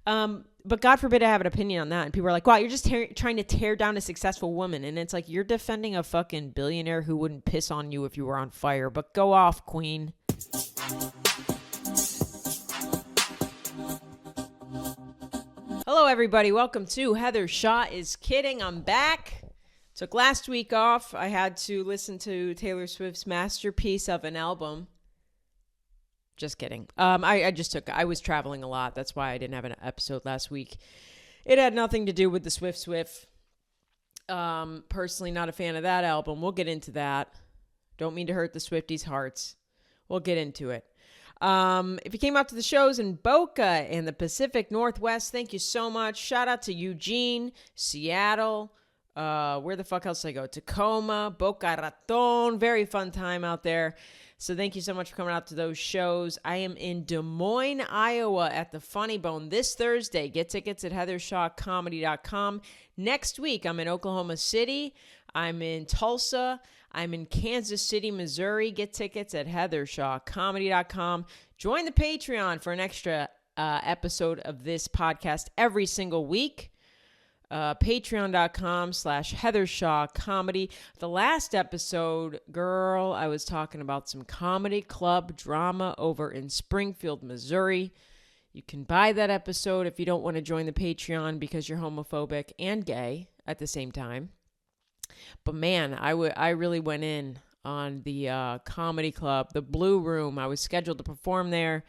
But God forbid I have an opinion on that. And people are like, wow, you're just trying to tear down a successful woman. And it's like, you're defending a fucking billionaire who wouldn't piss on you if you were on fire. But go off, queen. Hello, everybody. Welcome to Heather Shaw is Kidding. I'm back. Took last week off. I had to listen to Taylor Swift's masterpiece of an album. Just kidding. I was traveling a lot. That's why I didn't have an episode last week. It had nothing to do with the Swift. Personally, not a fan of that album. We'll get into that. Don't mean to hurt the Swifties' hearts. We'll get into it. If you came out to the shows in Boca in the Pacific Northwest, thank you so much. Shout out to Eugene, Seattle. Where the fuck else did I go? Tacoma, Boca Raton. Very fun time out there. So thank you so much for coming out to those shows. I am in Des Moines, Iowa at the Funny Bone this Thursday. Get tickets at heathershawcomedy.com. Next week, I'm in Oklahoma City. I'm in Tulsa. I'm in Kansas City, Missouri. Get tickets at heathershawcomedy.com. Join the Patreon for an extra episode of this podcast every single week. Patreon.com/HeatherShawComedy. The last episode, girl, I was talking about some comedy club drama over in Springfield, Missouri. You can buy that episode if you don't want to join the Patreon because you're homophobic and gay at the same time. But man, I really went in on the comedy club, the Blue Room. I was scheduled to perform there.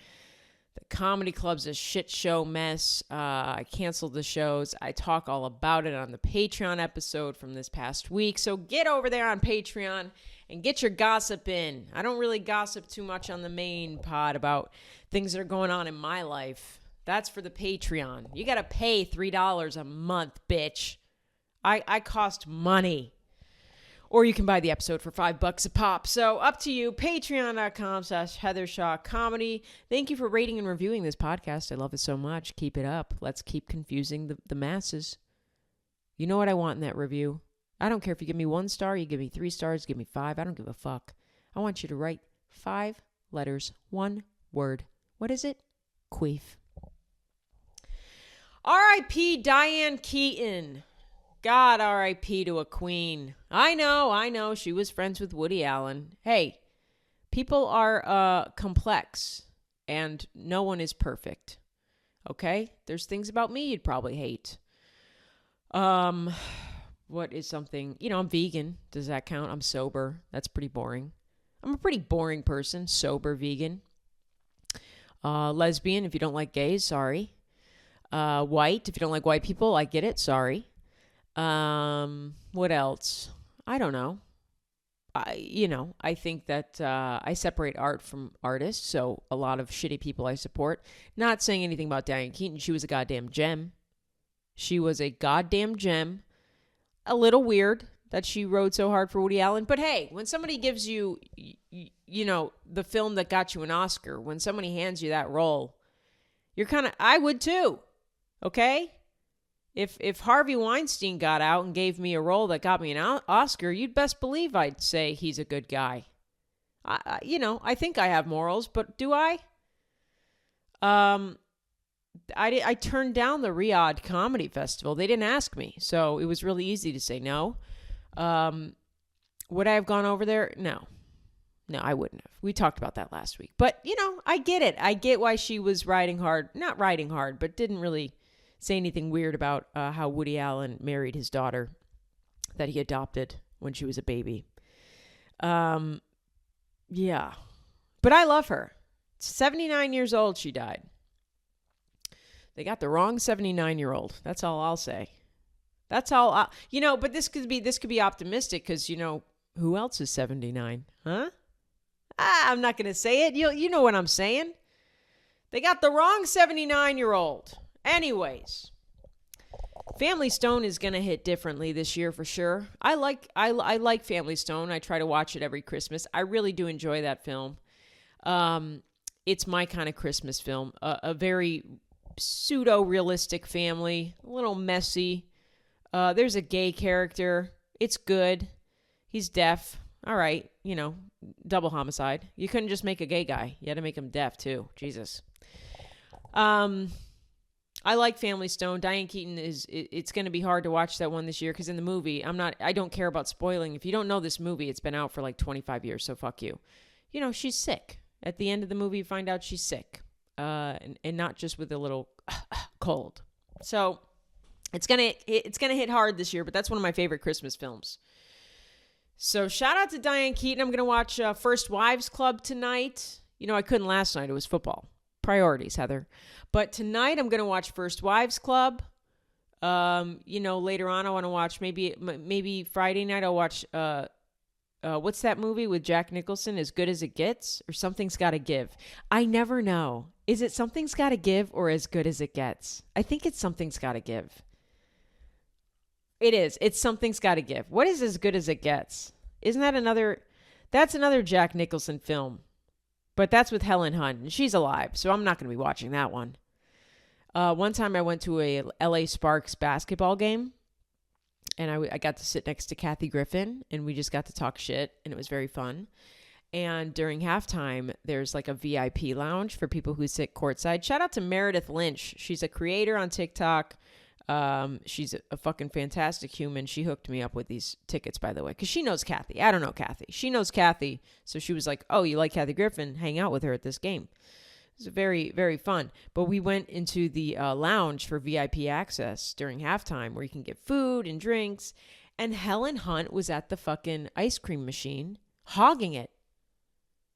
The comedy club's a shit show mess. I canceled the shows. I talk all about it on the Patreon episode from this past week. So get over there on Patreon and get your gossip in. I don't really gossip too much on the main pod about things that are going on in my life. That's for the Patreon. You got to pay $3 a month, bitch. I cost money. Or you can buy the episode for $5 a pop. So up to you. Patreon.com/HeatherShawComedy. Thank you for rating and reviewing this podcast. I love it so much. Keep it up. Let's keep confusing the masses. You know what I want in that review? I don't care if you give me 1 star, you give me 3 stars, give me 5. I don't give a fuck. I want you to write 5 letters, 1 word. What is it? Queef. R.I.P. Diane Keaton. God, R.I.P. to a queen. I know. She was friends with Woody Allen. Hey, people are complex, and no one is perfect. Okay? There's things about me you'd probably hate. What is something? I'm vegan. Does that count? I'm sober. That's pretty boring. I'm a pretty boring person. Sober, vegan. Lesbian, if you don't like gays, sorry. White, if you don't like white people, I get it, sorry. What else? I don't know. I think that I separate art from artists, so a lot of shitty people I support. Not saying anything about Diane Keaton. She was a goddamn gem. She was a goddamn gem. A little weird that she rode so hard for Woody Allen. But hey, when somebody gives you, the film that got you an Oscar, when somebody hands you that role, you're I would too. Okay? If Harvey Weinstein got out and gave me a role that got me an Oscar, you'd best believe I'd say he's a good guy. I think I have morals, but do I? I turned down the Riyadh Comedy Festival. They didn't ask me, so it was really easy to say no. Would I have gone over there? No, I wouldn't have. We talked about that last week. But, I get it. I get why she was riding hard. Not riding hard, but didn't really say anything weird about how Woody Allen married his daughter that he adopted when she was a baby. Yeah. But I love her. 79 years old, she died. They got the wrong 79-year-old. That's all I'll say. That's all. But this could be optimistic because, who else is 79? Huh? I'm not going to say it. You know what I'm saying. They got the wrong 79-year-old. Anyways, Family Stone is going to hit differently this year for sure. I like Family Stone. I try to watch it every Christmas. I really do enjoy that film. It's my kind of Christmas film. A very pseudo-realistic family, a little messy. There's a gay character. It's good. He's deaf. All right, double homicide. You couldn't just make a gay guy. You had to make him deaf too. Jesus. I like Family Stone. Diane Keaton it's going to be hard to watch that one this year because in the movie, I don't care about spoiling. If you don't know this movie, it's been out for like 25 years, so fuck you. You know, she's sick. At the end of the movie, you find out she's sick. And not just with a little cold. So it's gonna hit hard this year, but that's one of my favorite Christmas films. So shout out to Diane Keaton. I'm gonna watch First Wives Club tonight. You know, I couldn't last night. It was football. Priorities, Heather. But tonight I'm going to watch First Wives Club. You know, later on I want to watch maybe Friday night I'll watch what's that movie with Jack Nicholson, As Good as It Gets, or Something's Gotta Give. I never know. Is it Something's Gotta Give or As Good as It Gets? I think it's Something's Gotta Give. It is. It's Something's Gotta Give. What is As Good as It Gets? Isn't that that's another Jack Nicholson film. But that's with Helen Hunt, and she's alive, so I'm not going to be watching that one. One time I went to a LA Sparks basketball game, and I got to sit next to Kathy Griffin, and we just got to talk shit, and it was very fun. And during halftime, there's like a VIP lounge for people who sit courtside. Shout out to Meredith Lynch. She's a creator on TikTok. She's a fucking fantastic human. She hooked me up with these tickets, by the way, because she knows Kathy. I don't know Kathy. She knows Kathy. So she was like, oh, you like Kathy Griffin? Hang out with her at this game. It was very, very fun. But we went into the lounge for VIP access during halftime where you can get food and drinks. And Helen Hunt was at the fucking ice cream machine hogging it.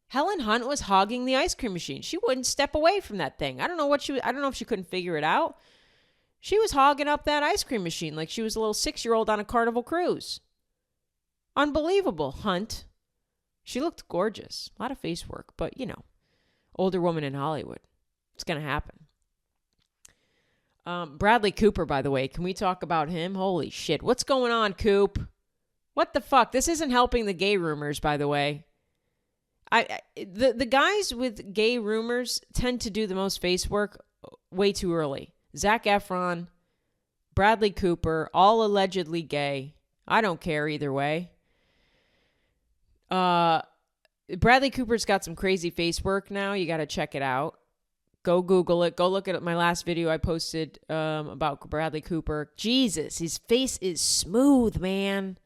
Helen Hunt was hogging the ice cream machine. She wouldn't step away from that thing. I don't know if she couldn't figure it out. She was hogging up that ice cream machine like she was a little 6-year-old on a Carnival cruise. Unbelievable, Hunt. She looked gorgeous. A lot of face work, but, you know, older woman in Hollywood. It's going to happen. Bradley Cooper, by the way. Can we talk about him? Holy shit. What's going on, Coop? What the fuck? This isn't helping the gay rumors, by the way. The guys with gay rumors tend to do the most face work way too early. Zac Efron, Bradley Cooper, all allegedly gay. I don't care either way. Bradley Cooper's got some crazy face work now. You got to check it out. Go Google it. Go look at my last video I posted about Bradley Cooper. Jesus, his face is smooth, man.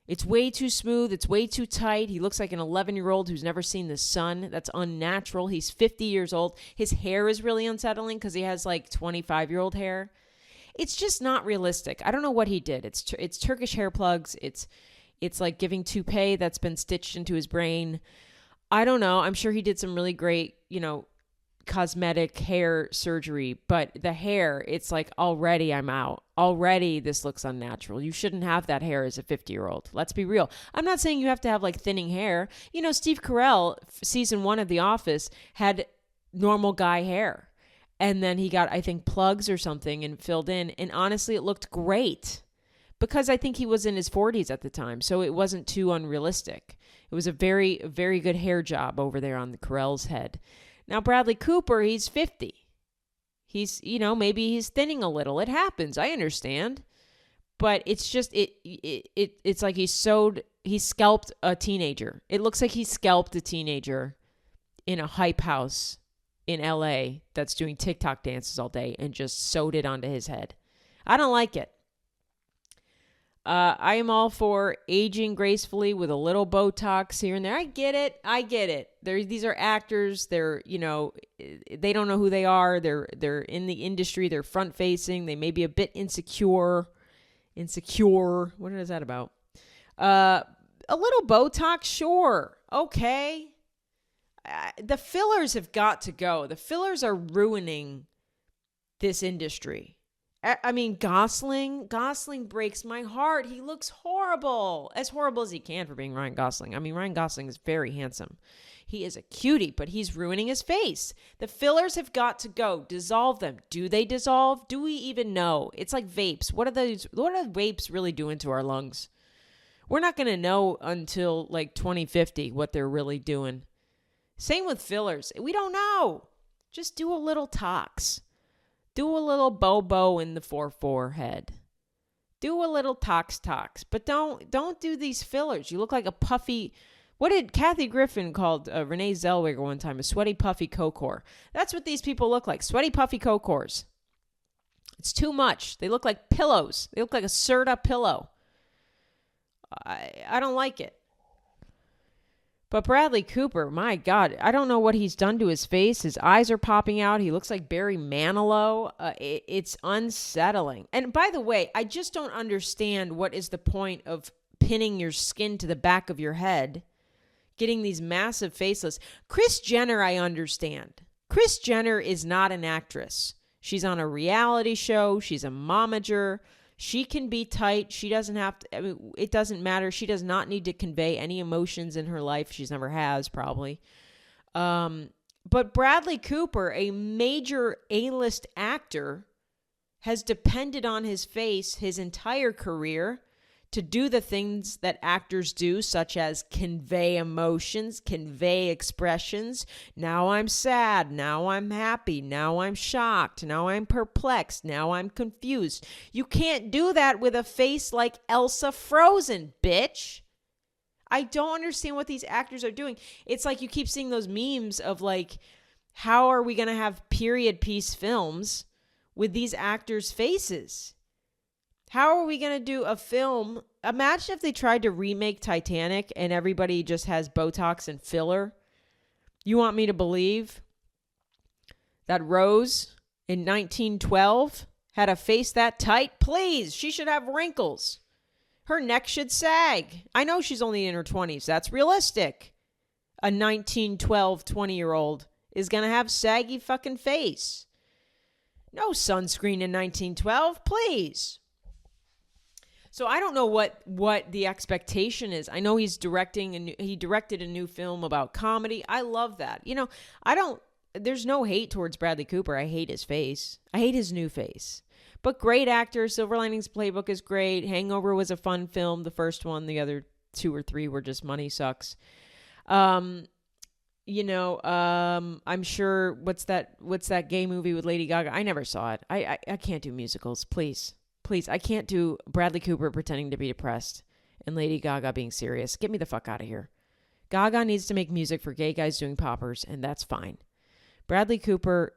It's way too smooth. It's way too tight. He looks like an 11-year-old who's never seen the sun. That's unnatural. He's 50 years old. His hair is really unsettling because he has like 25-year-old hair. It's just not realistic. I don't know what he did. It's Turkish hair plugs. It's like giving toupee that's been stitched into his brain. I don't know. I'm sure he did some really great, you know, cosmetic hair surgery, but the hair, it's like already I'm out. Already this looks unnatural. You shouldn't have that hair as a 50-year-old. Let's be real. I'm not saying you have to have like thinning hair. You know, Steve Carell, season 1 of The Office, had normal guy hair. And then he got, I think, plugs or something and filled in. And honestly, it looked great because I think he was in his 40s at the time. So it wasn't too unrealistic. It was a very, very good hair job over there on the Carell's head. Now, Bradley Cooper, he's 50. He's, you know, maybe he's thinning a little. It happens. I understand. But it's just, it's like he scalped a teenager. It looks like he scalped a teenager in a hype house in LA that's doing TikTok dances all day and just sewed it onto his head. I don't like it. I am all for aging gracefully with a little Botox here and there. I get it. These are actors. They're, you know, they don't know who they are. They're in the industry. They're front facing. They may be a bit insecure. What is that about? A little Botox, sure. Okay. The fillers have got to go. The fillers are ruining this industry. I mean, Gosling breaks my heart. He looks horrible. As horrible as he can for being Ryan Gosling. I mean, Ryan Gosling is very handsome. He is a cutie, but he's ruining his face. The fillers have got to go. Dissolve them. Do they dissolve? Do we even know? It's like vapes. What are vapes really doing to our lungs? We're not going to know until like 2050 what they're really doing. Same with fillers. We don't know. Just do a little tox. Do a little bobo in the 4-4 head. Do a little tox. But don't do these fillers. You look like a puffy... What did Kathy Griffin called Renee Zellweger one time? A sweaty, puffy Kokor. That's what these people look like. Sweaty, puffy Kokors. It's too much. They look like pillows. They look like a Serta pillow. I don't like it. But Bradley Cooper, my God, I don't know what he's done to his face. His eyes are popping out. He looks like Barry Manilow. It's unsettling. And by the way, I just don't understand what is the point of pinning your skin to the back of your head, getting these massive faceless. Kris Jenner, I understand. Kris Jenner is not an actress. She's on a reality show. She's a momager. She can be tight. She doesn't have to, I mean, it doesn't matter. She does not need to convey any emotions in her life. She's never has, probably. But Bradley Cooper, a major A-list actor, has depended on his face his entire career to do the things that actors do, such as convey emotions, convey expressions. Now I'm sad. Now I'm happy. Now I'm shocked. Now I'm perplexed. Now I'm confused. You can't do that with a face like Elsa Frozen, bitch. I don't understand what these actors are doing. It's like you keep seeing those memes of like, how are we going to have period piece films with these actors' faces? How are we going to do a film? Imagine if they tried to remake Titanic and everybody just has Botox and filler. You want me to believe that Rose in 1912 had a face that tight? Please, she should have wrinkles. Her neck should sag. I know she's only in her 20s. That's realistic. A 1912 20-year-old is going to have saggy fucking face. No sunscreen in 1912, please. So I don't know what the expectation is. I know he's he directed a new film about comedy. I love that. You know, there's no hate towards Bradley Cooper. I hate his face. I hate his new face. But great actor. Silver Linings Playbook is great. Hangover was a fun film. The first one, the other 2 or 3 were just money sucks. I'm sure what's that gay movie with Lady Gaga? I never saw it. I can't do musicals, please. Please, I can't do Bradley Cooper pretending to be depressed and Lady Gaga being serious. Get me the fuck out of here. Gaga needs to make music for gay guys doing poppers, and that's fine. Bradley Cooper,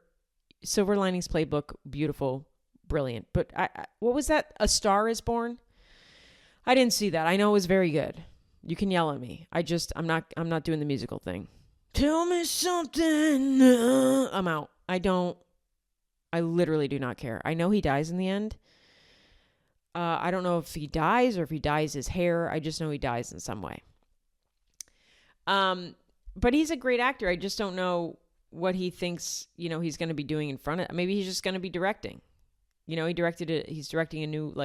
Silver Linings Playbook, beautiful, brilliant. But what was that? A Star is Born? I didn't see that. I know it was very good. You can yell at me. I'm not doing the musical thing. Tell me something. I'm out. I literally do not care. I know he dies in the end. I don't know if he dies or if he dyes his hair. I just know he dies in some way. But he's a great actor. I just don't know what he thinks, he's going to be doing in front of. Maybe he's just going to be directing. He's directing a new,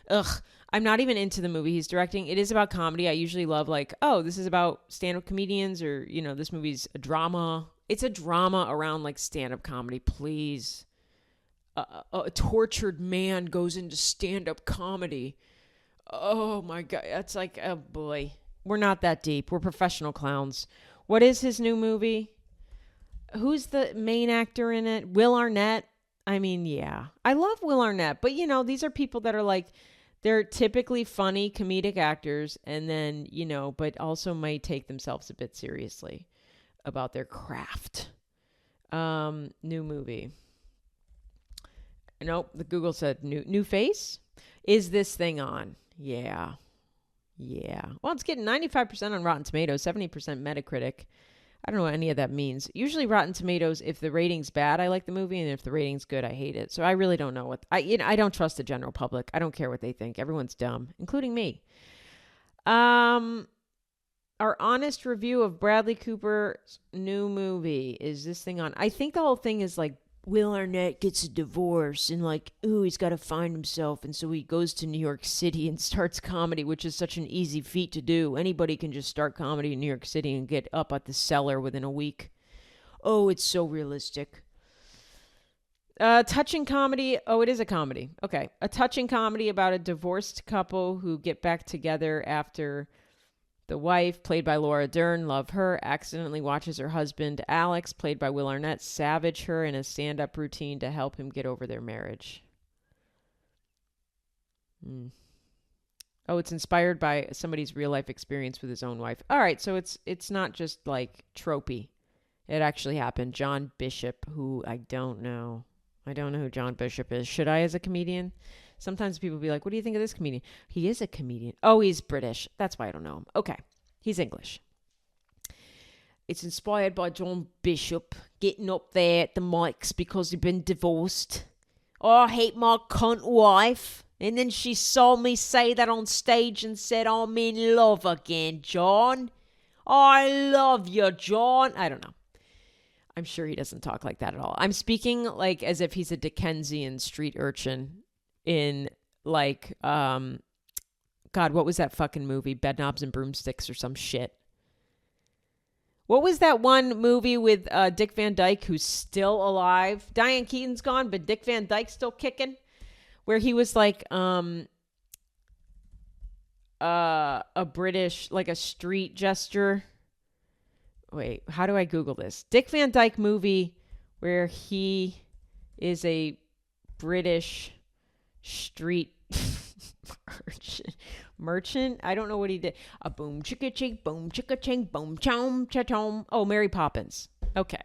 I'm not even into the movie he's directing. It is about comedy. I usually love this is about stand-up comedians, or, this movie's a drama. It's a drama around stand-up comedy, please. A tortured man goes into stand-up comedy. Oh my God. That's oh boy. We're not that deep. We're professional clowns. What is his new movie? Who's the main actor in it? Will Arnett. I mean, yeah. I love Will Arnett, but these are people that are they're typically funny comedic actors, and then, but also might take themselves a bit seriously about their craft. New movie. Nope, the Google said new face. Is this thing on? Yeah. Well, it's getting 95% on Rotten Tomatoes, 70% Metacritic. I don't know what any of that means. Usually Rotten Tomatoes, if the rating's bad, I like the movie, and if the rating's good, I hate it. So I really don't know I don't trust the general public. I don't care what they think. Everyone's dumb, including me. Our honest review of Bradley Cooper's new movie. Is this thing on? I think the whole thing is Will Arnett gets a divorce and he's got to find himself. And so he goes to New York City and starts comedy, which is such an easy feat to do. Anybody can just start comedy in New York City and get up at the cellar within a week. Oh, it's so realistic. Touching comedy. Oh, it is a comedy. Okay. A touching comedy about a divorced couple who get back together after the wife, played by Laura Dern, love her, accidentally watches her husband, Alex, played by Will Arnett, savage her in a stand-up routine to help him get over their marriage. Oh, it's inspired by somebody's real-life experience with his own wife. All right, so it's not just tropey. It actually happened. John Bishop, who I don't know. I don't know who John Bishop is. Should I as a comedian? Sometimes people be like, what do you think of this comedian? He is a comedian. Oh, he's British. That's why I don't know him. Okay. He's English. It's inspired by John Bishop getting up there at the mics because he'd been divorced. Oh, I hate my cunt wife. And then she saw me say that on stage and said, I'm in love again, John. I love you, John. I don't know. I'm sure he doesn't talk like that at all. I'm speaking like as if he's a Dickensian street urchin in like, God, what was that fucking movie? Bedknobs and Broomsticks or some shit. What was that one movie with Dick Van Dyke who's still alive? Diane Keaton's gone, but Dick Van Dyke's still kicking. Where he was like a British, like a street jester. Wait, how do I Google this? Dick Van Dyke movie where he is a British street merchant. I don't know what he did. A boom chicka ching, boom chicka ching, boom chom cha-chom. Oh, Mary Poppins. Okay.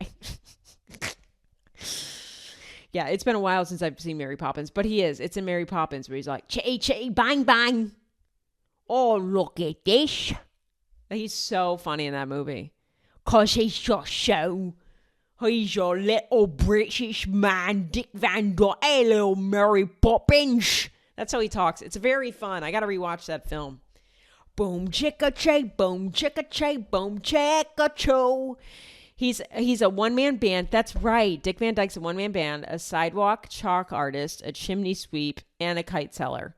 Yeah, it's been a while since I've seen Mary Poppins, but he is. It's in Mary Poppins where he's like, chitty chitty bang bang. Oh, look at this. He's so funny in that movie. 'Cause he's just so, he's a little British man, Dick Van Dyke, hey, little Mary Poppins. That's how he talks. It's very fun. I got to rewatch that film. Boom chicka chay, boom chicka chay, boom chicka choo. He's a one-man band. That's right. Dick Van Dyke's a one-man band, a sidewalk chalk artist, a chimney sweep, and a kite seller.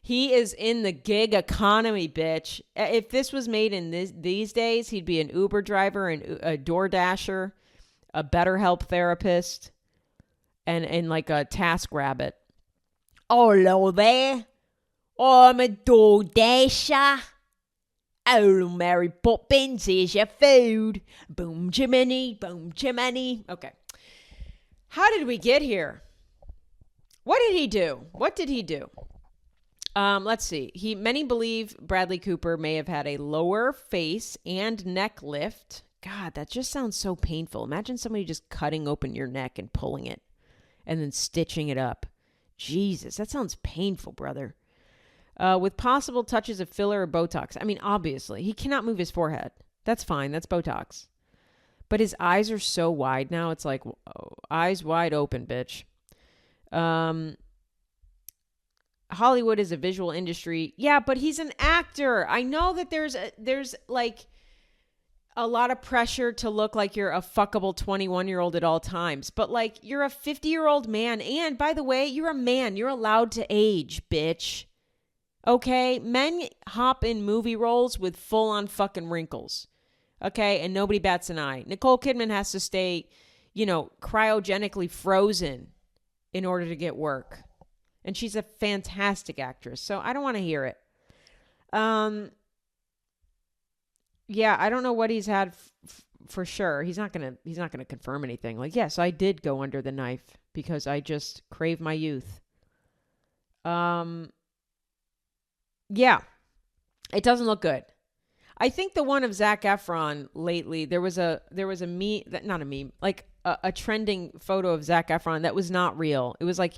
He is in the gig economy, bitch. If this was made in these days, he'd be an Uber driver, and a Door Dasher, a BetterHelp therapist, and like a Task Rabbit. Oh, hello there. I'm a Door Dasher. Oh, Mary Poppins, here's your food. Boom, Jiminy, boom, Jiminy. Okay. How did we get here? What did he do? Let's see. Many believe Bradley Cooper may have had a lower face and neck lift. God, that just sounds so painful. Imagine somebody just cutting open your neck and pulling it and then stitching it up. Jesus, that sounds painful, brother. With possible touches of filler or Botox. I mean, obviously, he cannot move his forehead. That's fine. That's Botox. But his eyes are so wide now. It's like, eyes wide open, bitch. Hollywood is a visual industry. Yeah, but he's an actor. I know that there's like a lot of pressure to look like you're a fuckable 21-year-old at all times. But like, you're a 50-year-old man. And by the way, you're a man. You're allowed to age, bitch. Okay, men hop in movie roles with full-on fucking wrinkles. Okay, and nobody bats an eye. Nicole Kidman has to stay, cryogenically frozen in order to get work. And she's a fantastic actress, so I don't want to hear it. Yeah, I don't know what he's had for sure. He's not gonna confirm anything. Like, yes, I did go under the knife because I just crave my youth. Yeah, it doesn't look good. I think the one of Zac Efron lately, there was a meme, not a meme, like a trending photo of Zac Efron that was not real. It was like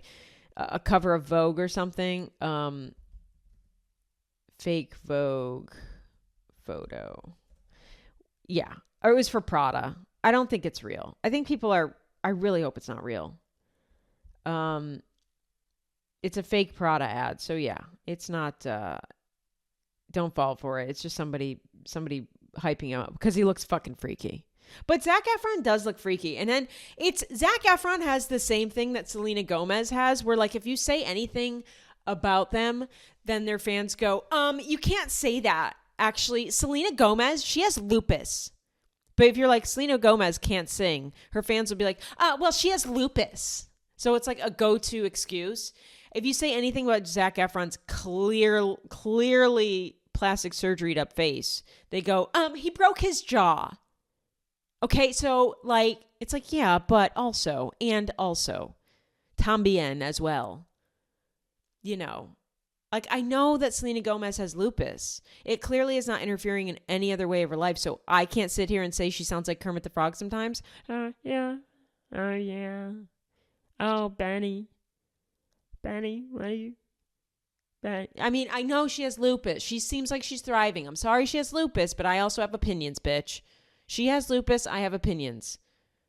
a cover of Vogue or something. Fake Vogue photo. Yeah, or it was for Prada. I don't think it's real. I think I really hope it's not real. It's a fake Prada ad. So yeah, it's not, don't fall for it. It's just somebody hyping him up because he looks fucking freaky. But Zac Efron does look freaky. And then Zac Efron has the same thing that Selena Gomez has, where like, if you say anything about them, then their fans go, you can't say that. Actually, Selena Gomez, she has lupus. But if you're like, Selena Gomez can't sing, her fans will be like, well, she has lupus. So it's like a go-to excuse. If you say anything about Zac Efron's clearly plastic surgeryed up face, they go, he broke his jaw. Okay, so like, it's like, yeah, but also, tambien as well. Like, I know that Selena Gomez has lupus. It clearly is not interfering in any other way of her life, so I can't sit here and say she sounds like Kermit the Frog sometimes. Yeah. Oh, Benny, what are you? I mean, I know she has lupus. She seems like she's thriving. I'm sorry she has lupus, but I also have opinions, bitch. She has lupus. I have opinions.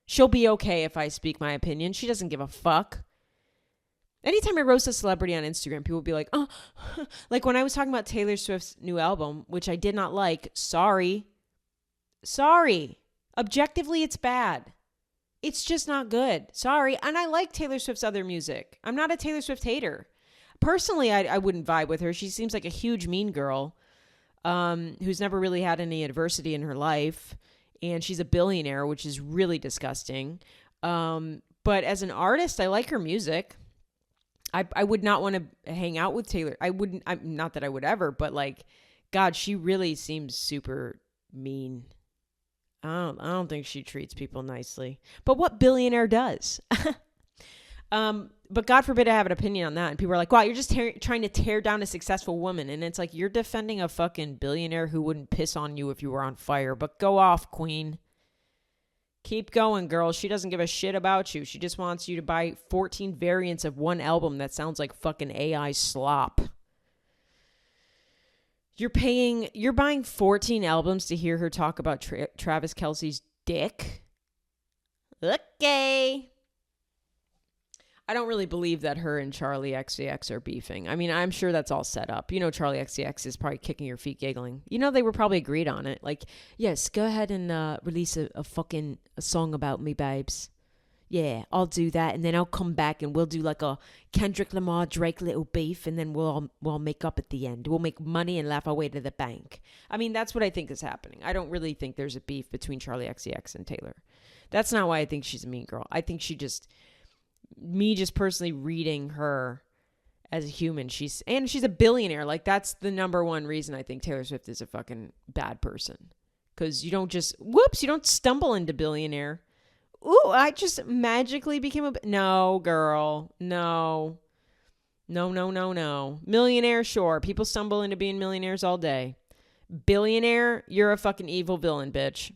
She'll be okay if I speak my opinion. She doesn't give a fuck. Anytime I roast a celebrity on Instagram, people will be like, oh, like when I was talking about Taylor Swift's new album, which I did not like. Sorry. Objectively, it's bad. It's just not good. Sorry. And I like Taylor Swift's other music. I'm not a Taylor Swift hater. Personally, I wouldn't vibe with her. She seems like a huge mean girl who's never really had any adversity in her life. And she's a billionaire, which is really disgusting. But as an artist, I like her music. I would not want to hang out with Taylor. I wouldn't. Not that I would ever, but like, God, she really seems super mean. I don't think she treats people nicely. But what billionaire does? But God forbid I have an opinion on that. And people are like, wow, you're just trying to tear down a successful woman. And it's like, you're defending a fucking billionaire who wouldn't piss on you if you were on fire. But go off, queen. Keep going, girl. She doesn't give a shit about you. She just wants you to buy 14 variants of one album that sounds like fucking AI slop. You're buying 14 albums to hear her talk about Travis Kelce's dick? Okay. I don't really believe that her and Charlie XCX are beefing. I mean, I'm sure that's all set up. You know, Charlie XCX is probably kicking your feet giggling. You know, they were probably agreed on it. Like, yes, go ahead and release a song about me, babes. Yeah, I'll do that. And then I'll come back and we'll do like a Kendrick Lamar, Drake little beef. And then we'll make up at the end. We'll make money and laugh our way to the bank. I mean, that's what I think is happening. I don't really think there's a beef between Charlie XCX and Taylor. That's not why I think she's a mean girl. I think me just personally reading her as a human, she's a billionaire. Like, that's the number one reason I think Taylor Swift is a fucking bad person. Because you don't just, you don't stumble into billionaire. Ooh, I just magically became no, girl. No. Millionaire, sure. People stumble into being millionaires all day. Billionaire, you're a fucking evil villain, bitch.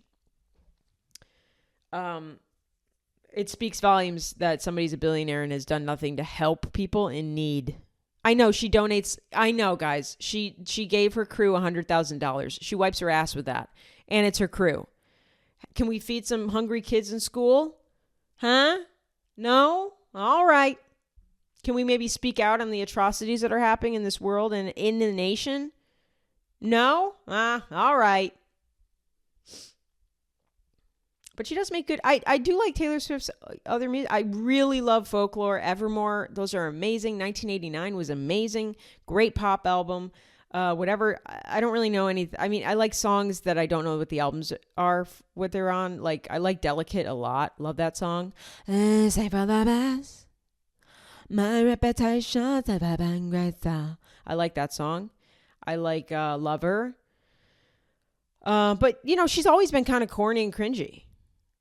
It speaks volumes that somebody's a billionaire and has done nothing to help people in need. I know she donates. I know, guys. She gave her crew $100,000. She wipes her ass with that. And it's her crew. Can we feed some hungry kids in school? Huh? No? All right. Can we maybe speak out on the atrocities that are happening in this world and in the nation? No? All right. But she does make good. I do like Taylor Swift's other music. I really love Folklore, Evermore. Those are amazing. 1989 was amazing. Great pop album. Whatever. I don't really know anything. I mean, I like songs that I don't know what the albums are, what they're on. Like, I like Delicate a lot. Love that song. Say for the best. My reputation. I like that song. I like Lover. But, you know, she's always been kind of corny and cringy.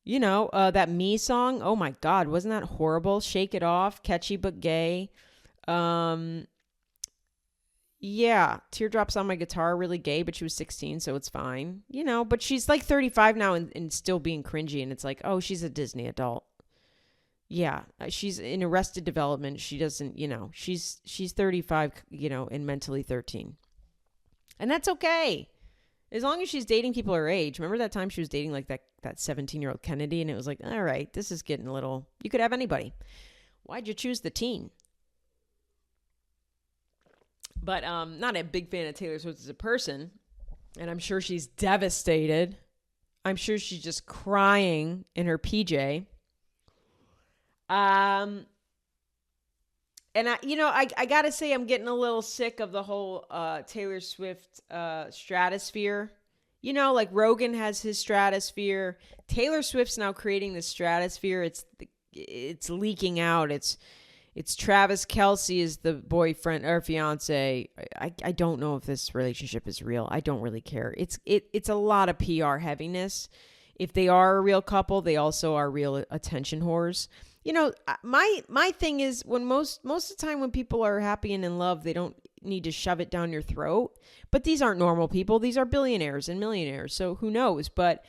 You know, that Me song. Oh, my God. Wasn't that horrible? Shake It Off. Catchy but gay. Yeah. Teardrops on My Guitar. Really gay, but she was 16, so it's fine. You know, but she's like 35 now and still being cringy. And it's like, oh, she's a Disney adult. Yeah. She's in Arrested Development. She doesn't, you know, she's 35, you know, and mentally 13. And that's okay. As long as she's dating people her age. Remember that time she was dating like that 17-year-old Kennedy? And it was like, all right, this is getting a little... You could have anybody. Why'd you choose the teen? But not a big fan of Taylor Swift as a person. And I'm sure she's devastated. I'm sure she's just crying in her PJ. And I gotta say, I'm getting a little sick of the whole Taylor Swift stratosphere. You know, like Rogan has his stratosphere. Taylor Swift's now creating this stratosphere. It's leaking out. It's Travis Kelce is the boyfriend or fiance. I don't know if this relationship is real. I don't really care. It's a lot of PR heaviness. If they are a real couple, they also are real attention whores. You know, my thing is when most of the time when people are happy and in love, they don't need to shove it down your throat. But these aren't normal people. These are billionaires and millionaires. So who knows? But,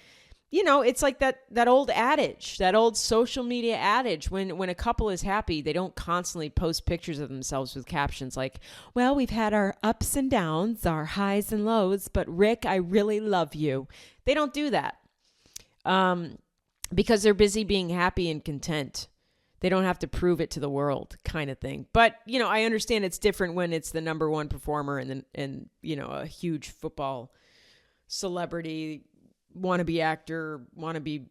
it's like that old adage, that old social media adage, when a couple is happy, they don't constantly post pictures of themselves with captions like, well, we've had our ups and downs, our highs and lows, but Rick, I really love you. They don't do that because they're busy being happy and content. They don't have to prove it to the world, kind of thing. But, I understand it's different when it's the number one performer and a huge football celebrity, wannabe actor, wannabe,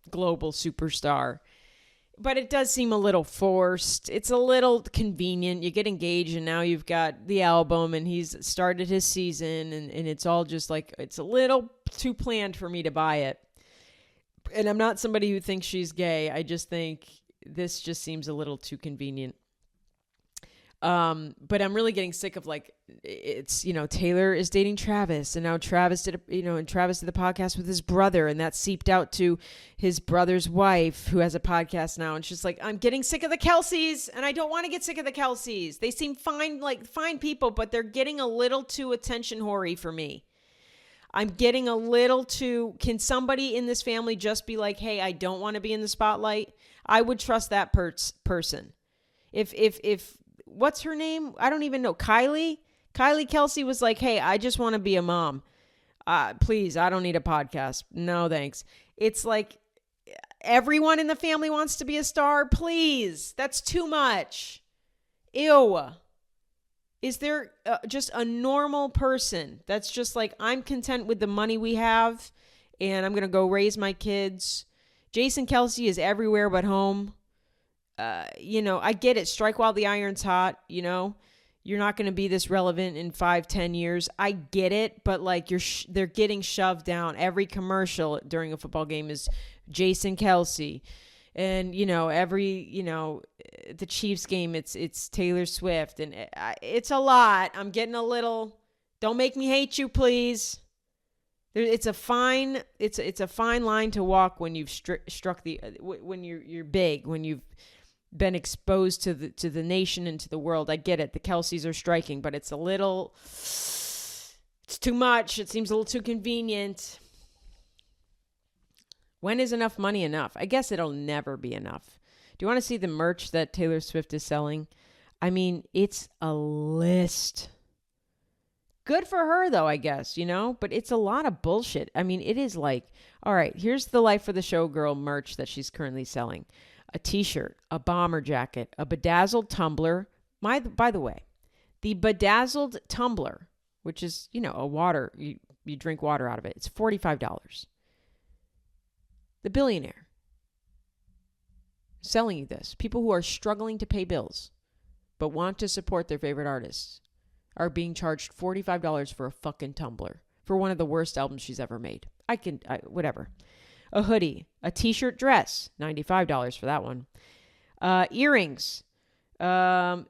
global superstar. But it does seem a little forced. It's a little convenient. You get engaged and now you've got the album and he's started his season and it's all just like, it's a little too planned for me to buy it. And I'm not somebody who thinks she's gay. I just think this just seems a little too convenient. But I'm really getting sick of it's, Taylor is dating Travis and now Travis did the podcast with his brother and that seeped out to his brother's wife who has a podcast now. And she's like, I'm getting sick of the Kelseys and I don't want to get sick of the Kelseys. They seem fine people, but they're getting a little too attention whorey for me. I'm getting a little too, can somebody in this family just be like, hey, I don't want to be in the spotlight? I would trust that person. If what's her name? I don't even know. Kylie Kelsey was like, hey, I just want to be a mom. Please, I don't need a podcast. No, thanks. It's like everyone in the family wants to be a star. Please. That's too much. Ew. Is there just a normal person that's just like, I'm content with the money we have and I'm going to go raise my kids? Jason Kelsey is everywhere but home. I get it. Strike while the iron's hot. You're not going to be this relevant in 5-10 years. I get it. But they're getting shoved down. Every commercial during a football game is Jason Kelsey. And, the Chiefs game, it's Taylor Swift. And it's a lot. I'm getting a little, don't make me hate you, please. It's a fine line to walk when you've struck when you're big, when you've been exposed to the nation and to the world. I get it. The Kelseys are striking, but it's too much. It seems a little too convenient. When is enough money enough? I guess it'll never be enough. Do you want to see the merch that Taylor Swift is selling? I mean, it's a list. Good for her, though, I guess, but it's a lot of bullshit. I mean, it is like, all right, here's the Life of the Showgirl merch that she's currently selling. A t-shirt, a bomber jacket, a bedazzled tumbler. By the way, the bedazzled tumbler, which is, a water, you drink water out of it. It's $45. The billionaire selling you this. People who are struggling to pay bills but want to support their favorite artists are being charged $45 for a fucking tumbler for one of the worst albums she's ever made. Whatever. A hoodie, a t-shirt dress, $95 for that one. Earrings, a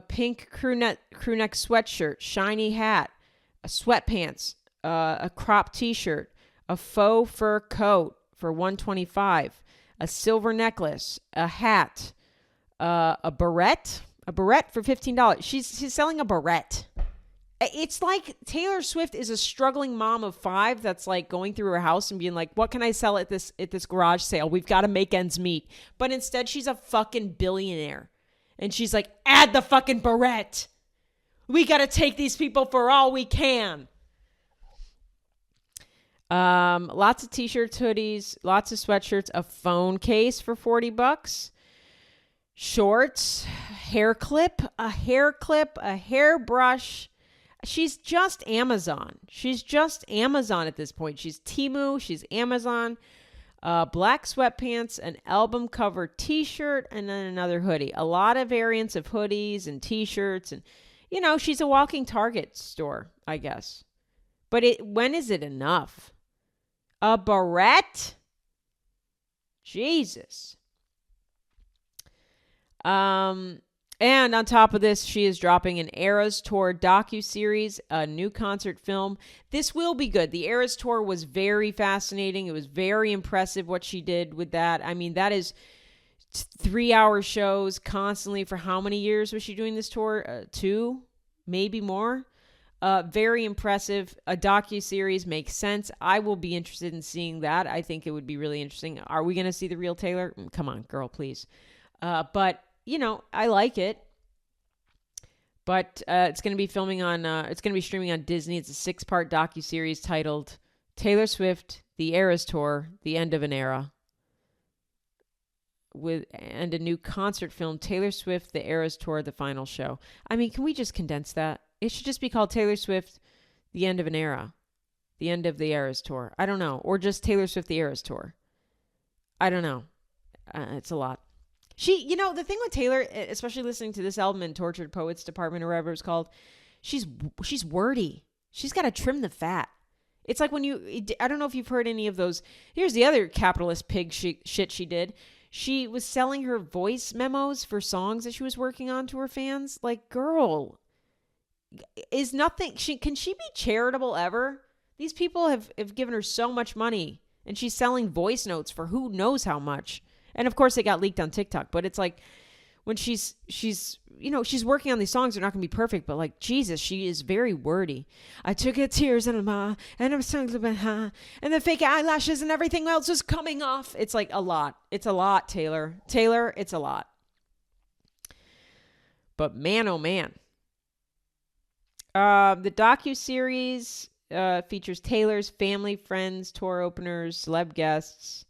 pink crew neck sweatshirt, shiny hat, a sweatpants, a crop t-shirt, a faux fur coat for $125, a silver necklace, a hat, a beret for $15. She's selling a beret. It's like Taylor Swift is a struggling mom of 5 that's like going through her house and being like, what can I sell at this garage sale? We've got to make ends meet. But instead she's a fucking billionaire. And she's like, add the fucking beret. We got to take these people for all we can. Lots of t-shirts, hoodies, lots of sweatshirts, a phone case for $40, shorts, hair clip, a hairbrush. She's just Amazon. She's just Amazon at this point. She's Temu. She's Amazon. Black sweatpants, an album cover t-shirt, and then another hoodie. A lot of variants of hoodies and t-shirts. And, she's a walking Target store, I guess. But when is it enough? A beret? Jesus. And on top of this, she is dropping an Eras Tour docuseries, a new concert film. This will be good. The Eras Tour was very fascinating. It was very impressive what she did with that. I mean, that is 3-hour shows constantly. For how many years was she doing this tour? 2, maybe more. Very impressive. A docuseries makes sense. I will be interested in seeing that. I think it would be really interesting. Are we going to see the real Taylor? Come on, girl, please. But, I like it. But it's going to be filming on, it's going to be streaming on Disney. It's a 6-part docuseries titled Taylor Swift, The Eras Tour, The End of an Era. And a new concert film, Taylor Swift, The Eras Tour, The Final Show. I mean, can we just condense that? It should just be called Taylor Swift, The End of an Era. The End of the Eras Tour. I don't know. Or just Taylor Swift, The Eras Tour. I don't know. It's a lot. The thing with Taylor, especially listening to this album in Tortured Poets Department or whatever it's called, she's wordy. She's got to trim the fat. It's like when I don't know if you've heard any of those. Here's the other capitalist pig shit she did. She was selling her voice memos for songs that she was working on to her fans. Like, girl, can she be charitable ever? These people have given her so much money, and she's selling voice notes for who knows how much. And of course they got leaked on TikTok, but it's like when she's working on these songs, they're not going to be perfect, but like, Jesus, she is very wordy. I took her tears and I'm sung and the fake eyelashes and everything else is coming off. It's like a lot. It's a lot, Taylor. Taylor, it's a lot. But man, oh man. The docuseries features Taylor's family, friends, tour openers, celeb guests,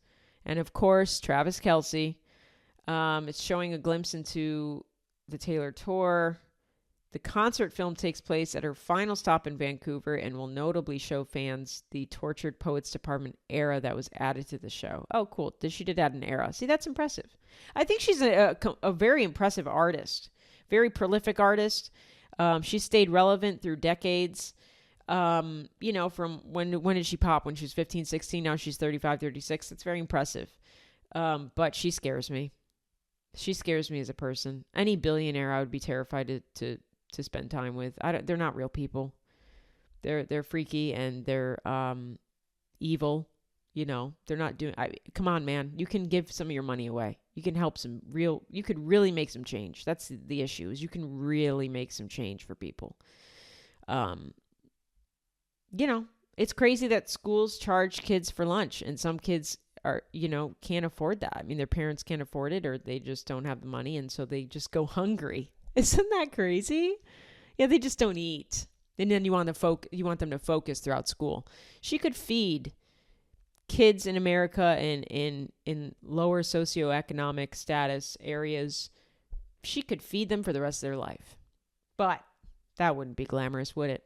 and of course, Travis Kelce. It's showing a glimpse into the Taylor tour. The concert film takes place at her final stop in Vancouver and will notably show fans the Tortured Poets Department era that was added to the show. Oh, cool. She did add an era. See, that's impressive. I think she's a very impressive artist. Very prolific artist. She stayed relevant through decades. From when did she pop? When she was 15, 16. Now she's 35, 36. That's very impressive. But she scares me. She scares me as a person. Any billionaire I would be terrified to spend time with. They're not real people. They're freaky and they're evil. They're not doing. Come on, man. You can give some of your money away. You can help you could really make some change. That's the issue, is you can really make some change for people. It's crazy that schools charge kids for lunch and some kids can't afford that. I mean, their parents can't afford it or they just don't have the money. And so they just go hungry. Isn't that crazy? Yeah, they just don't eat. And then you want them to focus throughout school. She could feed kids in America and in lower socioeconomic status areas. She could feed them for the rest of their life. But that wouldn't be glamorous, would it?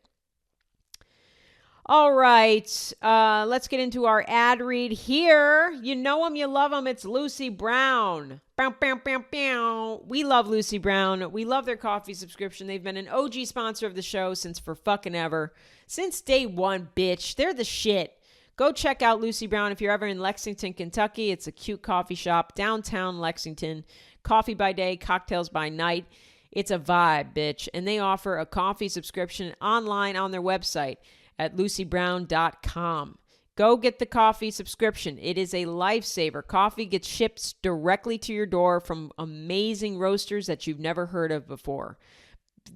All right, let's get into our ad read here. You know him, you love him. It's Lucy Brown. Bow, bow, bow, bow. We love Lucy Brown. We love their coffee subscription. They've been an OG sponsor of the show since for fucking ever. Since day one, bitch. They're the shit. Go check out Lucy Brown if you're ever in Lexington, Kentucky. It's a cute coffee shop, downtown Lexington. Coffee by day, cocktails by night. It's a vibe, bitch. And they offer a coffee subscription online on their website at lucybrown.com. Go get the coffee subscription. It is a lifesaver. Coffee gets shipped directly to your door from amazing roasters that you've never heard of before.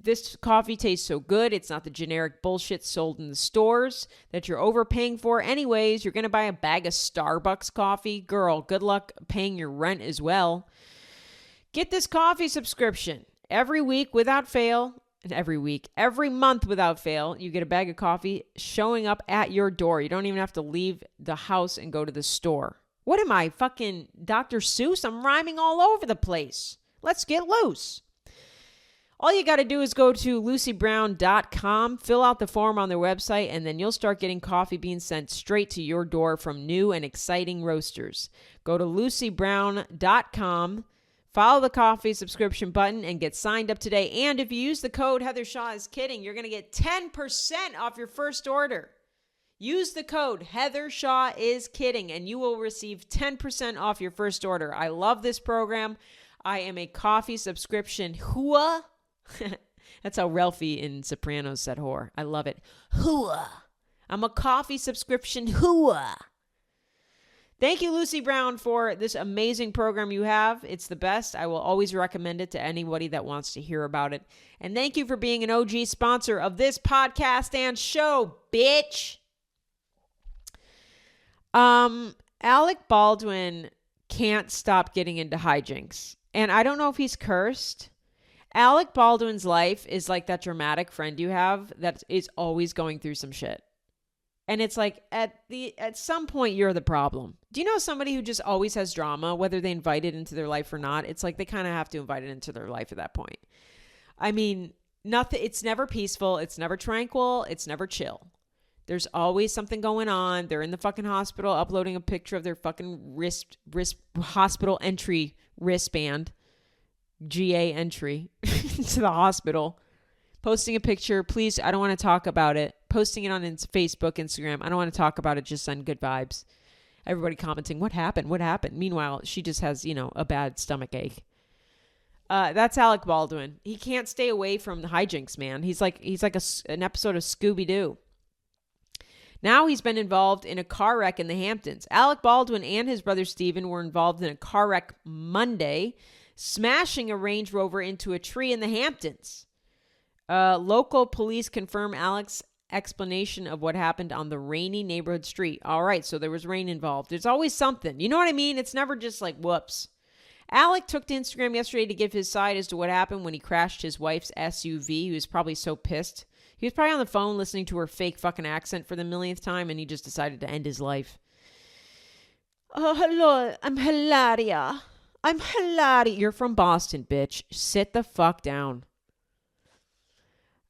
This coffee tastes so good. It's not the generic bullshit sold in the stores that you're overpaying for. Anyways, you're going to buy a bag of Starbucks coffee. Girl, good luck paying your rent as well. Get this coffee subscription every week without fail. Every month without fail, you get a bag of coffee showing up at your door. You don't even have to leave the house and go to the store. What am I, fucking Dr. Seuss? I'm rhyming all over the place. Let's get loose. All you got to do is go to lucybrown.com, fill out the form on their website, and then you'll start getting coffee beans sent straight to your door from new and exciting roasters. Go to lucybrown.com. Follow the coffee subscription button and get signed up today. And if you use the code Heather Shaw is kidding, you're going to get 10% off your first order. Use the code Heather Shaw is kidding and you will receive 10% off your first order. I love this program. I am a coffee subscription whore. That's how Ralphie in Sopranos said whore. I love it. Whore. I'm a coffee subscription whore. Thank you, Lucy Brown, for this amazing program you have. It's the best. I will always recommend it to anybody that wants to hear about it. And thank you for being an OG sponsor of this podcast and show, bitch. Alec Baldwin can't stop getting into hijinks. And I don't know if he's cursed. Alec Baldwin's life is like that dramatic friend you have that is always going through some shit. And it's like at some point you're the problem. Do you know somebody who just always has drama, whether they invite it into their life or not? It's like they kind of have to invite it into their life at that point. I mean, nothing. It's never peaceful. It's never tranquil. It's never chill. There's always something going on. They're in the fucking hospital uploading a picture of their fucking wrist hospital entry wristband, GA entry to the hospital. Posting a picture, please, I don't want to talk about it. Posting it on Facebook, Instagram. I don't want to talk about it. Just send good vibes. Everybody commenting, what happened? What happened? Meanwhile, she just has, a bad stomach ache. That's Alec Baldwin. He can't stay away from the hijinks, man. He's like an episode of Scooby-Doo. Now he's been involved in a car wreck in the Hamptons. Alec Baldwin and his brother Steven were involved in a car wreck Monday, smashing a Range Rover into a tree in the Hamptons. Local police confirm Alec's explanation of what happened on the rainy neighborhood street. All right, so there was rain involved. There's always something. You know what I mean? It's never just like, whoops. Alec took to Instagram yesterday to give his side as to what happened when he crashed his wife's SUV. He was probably so pissed. He was probably on the phone listening to her fake fucking accent for the millionth time, and he just decided to end his life. Oh, hello. I'm Hilaria. You're from Boston, bitch. Sit the fuck down.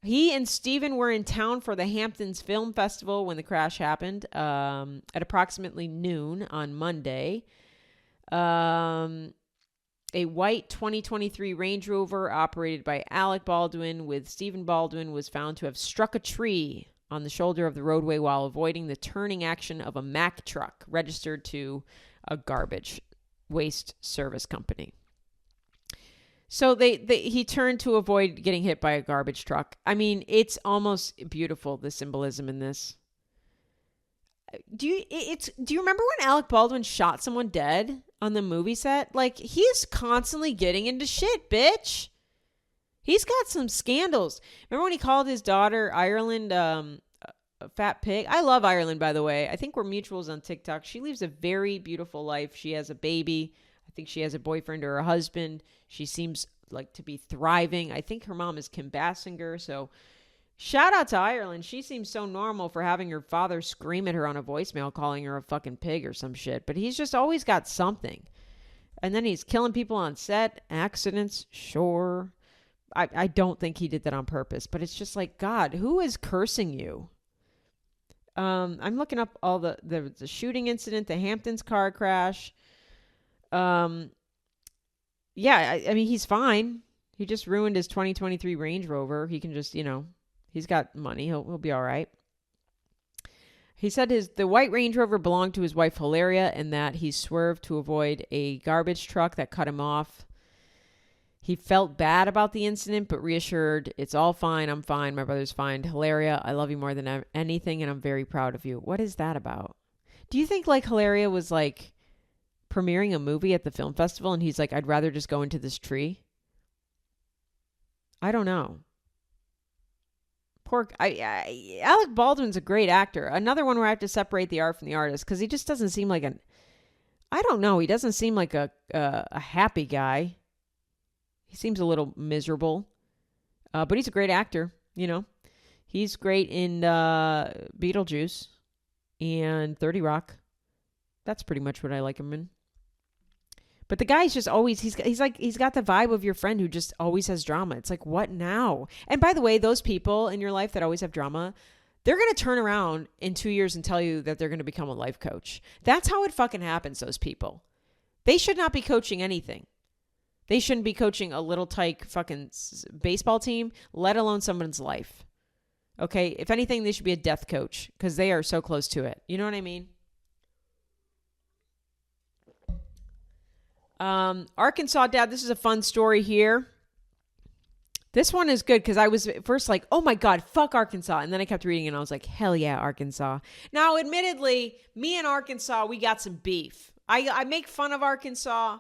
He and Steven were in town for the Hamptons Film Festival when the crash happened at approximately noon on Monday. A white 2023 Range Rover operated by Alec Baldwin with Steven Baldwin was found to have struck a tree on the shoulder of the roadway while avoiding the turning action of a Mack truck registered to a garbage waste service company. So he turned to avoid getting hit by a garbage truck. I mean, it's almost beautiful, the symbolism in this. Do you remember when Alec Baldwin shot someone dead on the movie set? Like, he's constantly getting into shit, bitch. He's got some scandals. Remember when he called his daughter Ireland a fat pig? I love Ireland, by the way. I think we're mutuals on TikTok. She lives a very beautiful life. She has a baby. I think she has a boyfriend or a husband. She seems like to be thriving. I think her mom is Kim Basinger. So shout out to Ireland. She seems so normal for having her father scream at her on a voicemail calling her a fucking pig or some shit. But he's just always got something. And then he's killing people on set. Accidents, sure. I don't think he did that on purpose. But it's just like, God, who is cursing you? I'm looking up all the shooting incident, the Hamptons car crash. Yeah, I mean, he's fine. He just ruined his 2023 Range Rover. He can just, he's got money. He'll be all right. He said the white Range Rover belonged to his wife Hilaria and that he swerved to avoid a garbage truck that cut him off. He felt bad about the incident, but reassured, it's all fine. I'm fine. My brother's fine. Hilaria, I love you more than anything, and I'm very proud of you. What is that about? Do you think like Hilaria was like premiering a movie at the film festival and he's like, I'd rather just go into this tree? I don't know. Alec Baldwin's a great actor. Another one where I have to separate the art from the artist because he just doesn't seem like I don't know. He doesn't seem like a happy guy. He seems a little miserable. But he's a great actor, He's great in Beetlejuice and 30 Rock. That's pretty much what I like him in. But the guy's just always, he's got the vibe of your friend who just always has drama. It's like, what now? And by the way, those people in your life that always have drama, they're going to turn around in 2 years and tell you that they're going to become a life coach. That's how it fucking happens, those people. They should not be coaching anything. They shouldn't be coaching a little tyke fucking baseball team, let alone someone's life. Okay? If anything, they should be a death coach because they are so close to it. You know what I mean? Arkansas dad, this is a fun story here. This one is good because I was at first like, oh my God, fuck Arkansas. And then I kept reading and I was like, hell yeah, Arkansas. Now, admittedly, me and Arkansas, we got some beef. I make fun of Arkansas.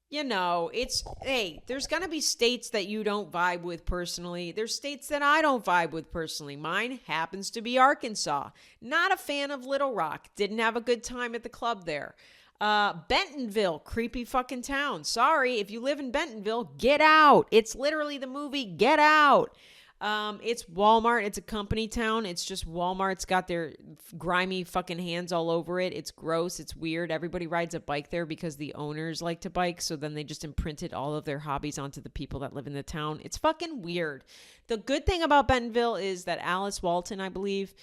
You know, there's going to be states that you don't vibe with personally. There's states that I don't vibe with personally. Mine happens to be Arkansas. Not a fan of Little Rock. Didn't have a good time at the club there. Bentonville, creepy fucking town. Sorry, if you live in Bentonville, get out. It's literally the movie Get Out. It's Walmart. It's a company town. It's just Walmart's got their grimy fucking hands all over it. It's gross. It's weird. Everybody rides a bike there because the owners like to bike. So then they just imprinted all of their hobbies onto the people that live in the town. It's fucking weird. The good thing about Bentonville is that Alice Walton, I believe,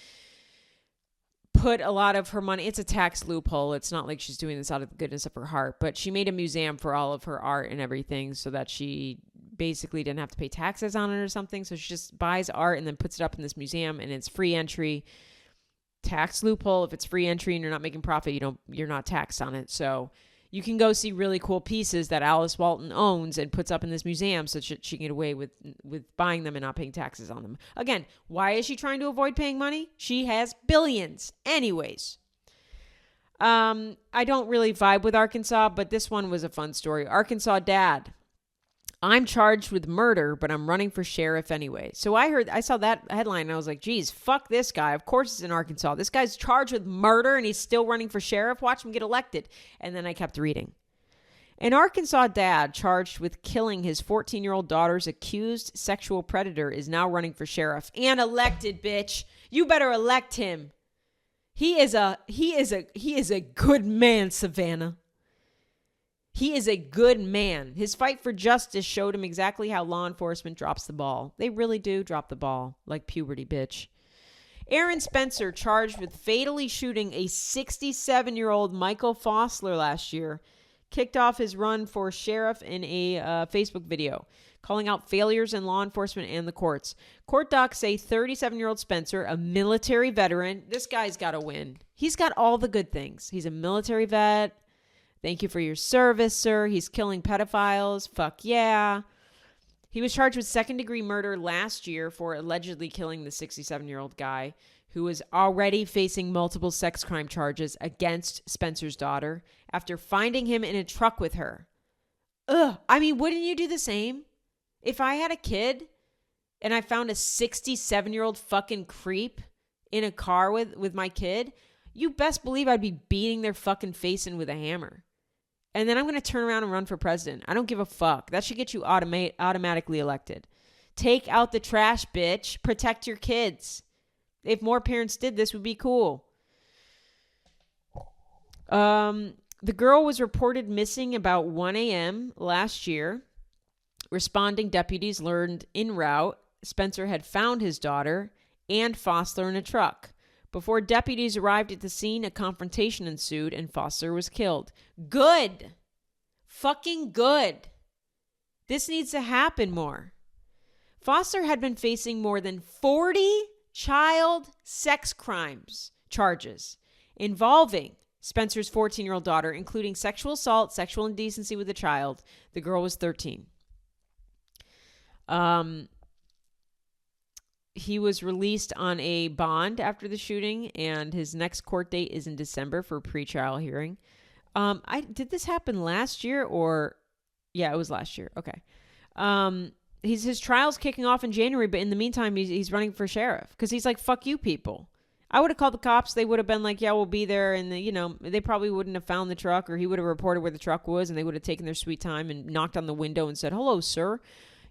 put a lot of her money. It's a tax loophole. It's not like she's doing this out of the goodness of her heart, but she made a museum for all of her art and everything so that she basically didn't have to pay taxes on it or something. So she just buys art and then puts it up in this museum, and it's free entry. Tax loophole. If it's free entry and you're not making profit, you're not taxed on it. So you can go see really cool pieces that Alice Walton owns and puts up in this museum so she can get away with buying them and not paying taxes on them. Again, why is she trying to avoid paying money? She has billions. Anyways, I don't really vibe with Arkansas, but this one was a fun story. Arkansas dad. I'm charged with murder, but I'm running for sheriff anyway. So I saw that headline and I was like, geez, fuck this guy. Of course he's in Arkansas. This guy's charged with murder and he's still running for sheriff. Watch him get elected. And then I kept reading. An Arkansas dad charged with killing his 14-year-old daughter's accused sexual predator is now running for sheriff and elected, bitch. You better elect him. He is a good man, Savannah. He is a good man. His fight for justice showed him exactly how law enforcement drops the ball. They really do drop the ball, like puberty, bitch. Aaron Spencer, charged with fatally shooting a 67-year-old Michael Fossler last year, kicked off his run for sheriff in a Facebook video, calling out failures in law enforcement and the courts. Court docs say 37-year-old Spencer, a military veteran, this guy's got to win. He's got all the good things. He's a military vet. Thank you for your service, sir. He's killing pedophiles. Fuck yeah. He was charged with second-degree murder last year for allegedly killing the 67-year-old guy who was already facing multiple sex crime charges against Spencer's daughter after finding him in a truck with her. Ugh. I mean, wouldn't you do the same? If I had a kid and I found a 67-year-old fucking creep in a car with my kid, you best believe I'd be beating their fucking face in with a hammer. And then I'm going to turn around and run for president. I don't give a fuck. That should get you automatically elected. Take out the trash, bitch. Protect your kids. If more parents did this, would be cool. The girl was reported missing about 1 a.m. last year. Responding deputies learned en route Spencer had found his daughter and Fossler in a truck. Before deputies arrived at the scene, a confrontation ensued and Fossler was killed. Good. Fucking good. This needs to happen more. Fossler had been facing more than 40 child sex crimes charges involving Spencer's 14-year-old daughter, including sexual assault, sexual indecency with a child. The girl was 13. He was released on a bond after the shooting, and his next court date is in December for a pretrial hearing. Did this happen last year or? Yeah, it was last year. Okay. His trial's kicking off in January, but in the meantime, he's running for sheriff because he's like, fuck you people. I would have called the cops. They would have been like, yeah, we'll be there. And, they probably wouldn't have found the truck, or he would have reported where the truck was, and they would have taken their sweet time and knocked on the window and said, hello, sir.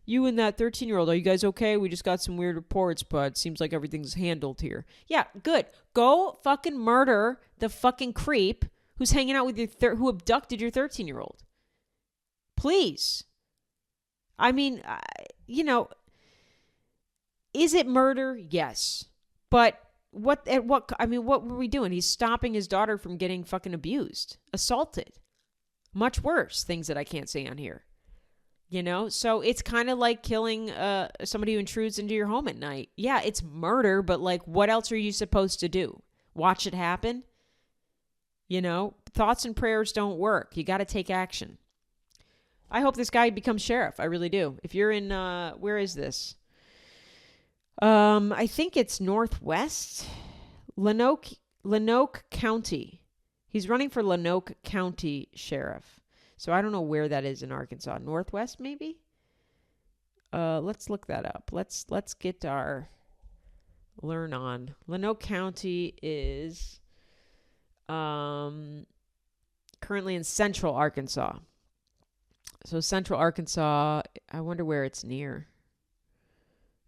You and that 13-year-old, are you guys okay? We just got some weird reports, but it seems like everything's handled here. Yeah, good. Go fucking murder the fucking creep who's hanging out with who abducted your 13-year-old. Please. I mean, is it murder? Yes. But what were we doing? He's stopping his daughter from getting fucking abused, assaulted. Much worse things that I can't say on here. So it's kind of like killing somebody who intrudes into your home at night. Yeah, it's murder, but like, what else are you supposed to do? Watch it happen? Thoughts and prayers don't work. You got to take action. I hope this guy becomes sheriff. I really do. If you're in, where is this? I think it's Northwest, Lonoke County. He's running for Lonoke County Sheriff. So I don't know where that is in Arkansas. Northwest, maybe? Let's look that up. Let's get our learn on. Lonoke County is currently in Central Arkansas. So Central Arkansas, I wonder where it's near.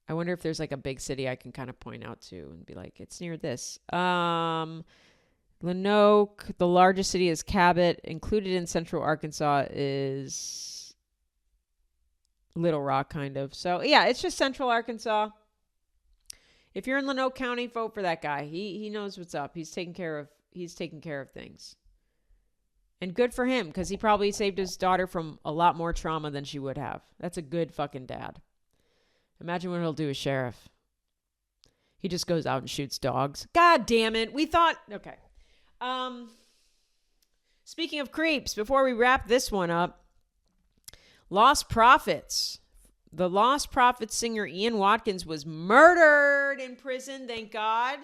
I wonder if there's like a big city I can kind of point out to and be like, it's near this. Lonoke, the largest city is Cabot. Included in Central Arkansas is Little Rock, kind of. So yeah, it's just Central Arkansas. If you're in Lonoke County, vote for that guy. He knows what's up. He's taking care of things. And good for him, because he probably saved his daughter from a lot more trauma than she would have. That's a good fucking dad. Imagine what he'll do as sheriff. He just goes out and shoots dogs. God damn it. We thought... Okay. Speaking of creeps, before we wrap this one up, Lost Prophets. The Lost Prophets singer Ian Watkins was murdered in prison, thank God.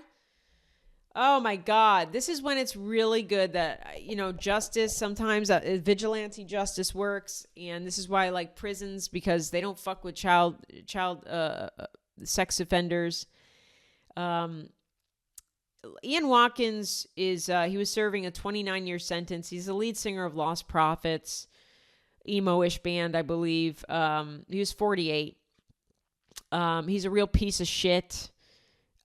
Oh my God. This is when it's really good that, justice, sometimes vigilante justice works. And this is why I like prisons, because they don't fuck with child sex offenders. Ian Watkins he was serving a 29-year sentence. He's the lead singer of Lost Prophets, emo-ish band, I believe. He was 48. He's a real piece of shit.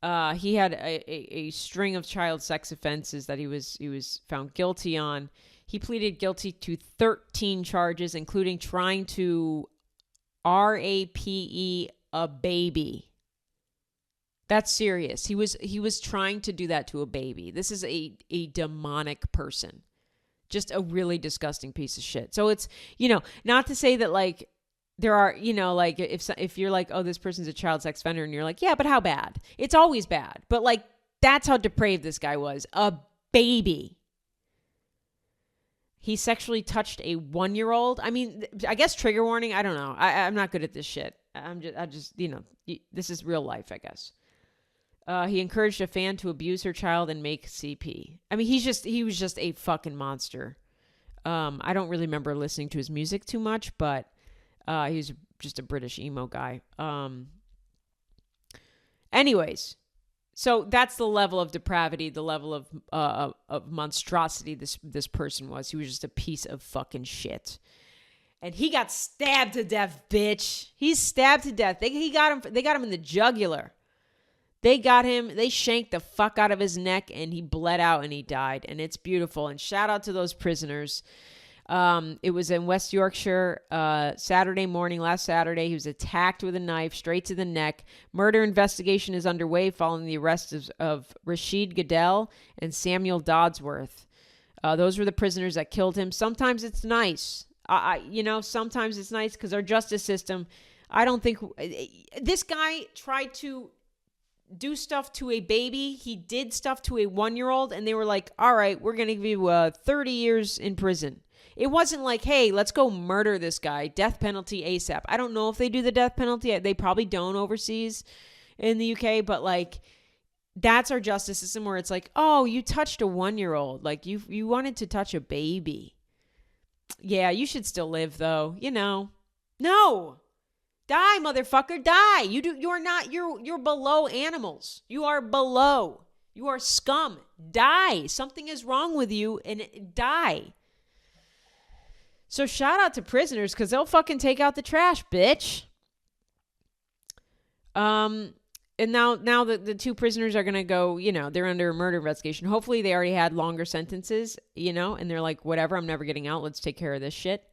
He had a string of child sex offenses that he was found guilty on. He pleaded guilty to 13 charges, including trying to rape a baby. That's serious. He was trying to do that to a baby. This is a demonic person. Just a really disgusting piece of shit. So it's, not to say that like there are, like if you're like, oh, this person's a child sex offender, and you're like, yeah, but how bad? It's always bad. But like, that's how depraved this guy was. A baby. He sexually touched a 1-year-old. I mean, I guess trigger warning. I don't know. I'm not good at this shit. This is real life, I guess. He encouraged a fan to abuse her child and make CP. I mean, he was just a fucking monster. I don't really remember listening to his music too much, but he was just a British emo guy. Anyways, so that's the level of depravity, the level of monstrosity this person was. He was just a piece of fucking shit. And he got stabbed to death, bitch. He's stabbed to death. They got him in the jugular. They shanked the fuck out of his neck, and he bled out and he died. And it's beautiful. And shout out to those prisoners. It was in West Yorkshire, Saturday morning, last Saturday. He was attacked with a knife straight to the neck. Murder investigation is underway following the arrest of Rashid Goodell and Samuel Dodsworth. Those were the prisoners that killed him. Sometimes it's nice. Sometimes it's nice because our justice system, I don't think this guy tried to do stuff to a baby. He did stuff to a 1-year-old, and they were like, all right, we're going to give you 30 years in prison. It wasn't like, hey, let's go murder this guy. Death penalty ASAP. I don't know if they do the death penalty. They probably don't overseas in the UK, but like, that's our justice system where it's like, oh, you touched a 1-year-old. Like you wanted to touch a baby. Yeah, you should still live though. No. Die, motherfucker, die. You're below animals. You are below. You are scum. Die. Something is wrong with you and die. So shout out to prisoners because they'll fucking take out the trash, bitch. And now the two prisoners are going to go, they're under a murder investigation. Hopefully they already had longer sentences, and they're like, whatever, I'm never getting out. Let's take care of this shit.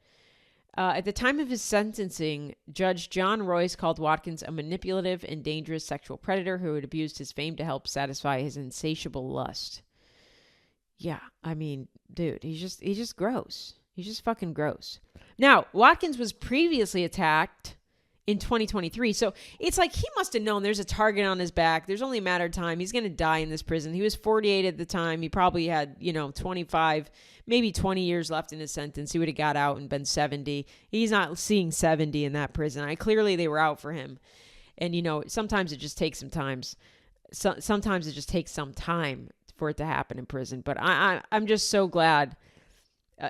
At the time of his sentencing, Judge John Royce called Watkins a manipulative and dangerous sexual predator who had abused his fame to help satisfy his insatiable lust. Yeah, I mean, dude, he's just gross. He's just fucking gross. Now, Watkins was previously attacked in 2023. So it's like he must have known there's a target on his back. There's only a matter of time. He's going to die in this prison. He was 48 at the time. He probably had, 25, maybe 20 years left in his sentence. He would have got out and been 70. He's not seeing 70 in that prison. Clearly they were out for him. And, sometimes it just takes some time. Sometimes it just takes some time for it to happen in prison. But I'm just so glad.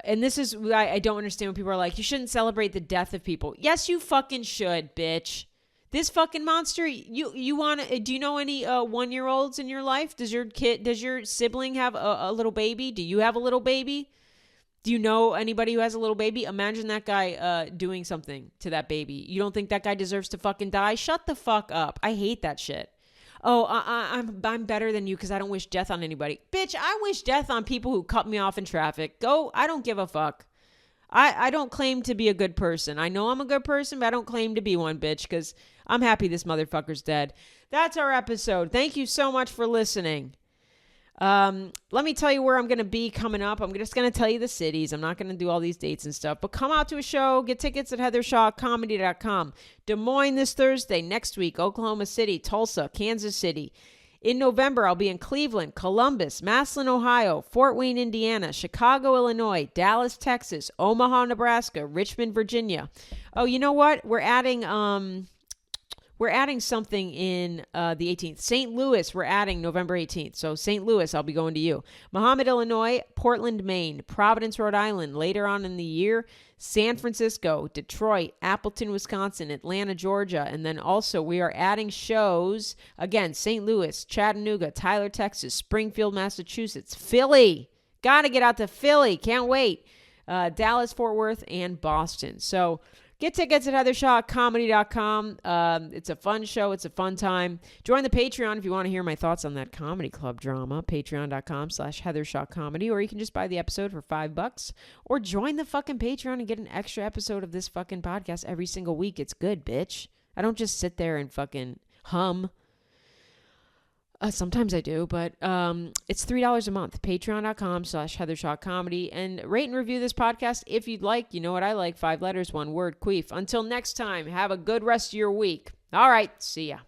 And this is why I don't understand when people are like, you shouldn't celebrate the death of people. Yes, you fucking should, bitch. This fucking monster, you want to, do you know any 1-year-olds in your life? Does your sibling have a little baby? Do you have a little baby? Do you know anybody who has a little baby? Imagine that guy doing something to that baby. You don't think that guy deserves to fucking die? Shut the fuck up. I hate that shit. Oh, I'm better than you because I don't wish death on anybody. Bitch, I wish death on people who cut me off in traffic. I don't give a fuck. I don't claim to be a good person. I know I'm a good person, but I don't claim to be one, bitch, because I'm happy this motherfucker's dead. That's our episode. Thank you so much for listening. Let me tell you where I'm going to be coming up. I'm just going to tell you the cities. I'm not going to do all these dates and stuff, but come out to a show, get tickets at heathershawcomedy.com. Des Moines this Thursday, next week, Oklahoma City, Tulsa, Kansas City. In November, I'll be in Cleveland, Columbus, Massillon, Ohio, Fort Wayne, Indiana, Chicago, Illinois, Dallas, Texas, Omaha, Nebraska, Richmond, Virginia. Oh, you know what? We're adding something in the 18th. St. Louis, we're adding November 18th. So St. Louis, I'll be going to you. Mahomet, Illinois, Portland, Maine, Providence, Rhode Island, later on in the year, San Francisco, Detroit, Appleton, Wisconsin, Atlanta, Georgia. And then also we are adding shows, again, St. Louis, Chattanooga, Tyler, Texas, Springfield, Massachusetts, Philly. Got to get out to Philly. Can't wait. Dallas, Fort Worth, and Boston. So get tickets at heathershawcomedy.com. It's a fun show. It's a fun time. Join the Patreon if you want to hear my thoughts on that comedy club drama. Patreon.com/heathershawcomedy. Or you can just buy the episode for $5. Or join the fucking Patreon and get an extra episode of this fucking podcast every single week. It's good, bitch. I don't just sit there and fucking hum. Sometimes I do, but it's $3 a month. Patreon.com/heathershawcomedy. And rate and review this podcast if you'd like. You know what I like. 5 letters, 1 word, queef. Until next time, have a good rest of your week. All right, see ya.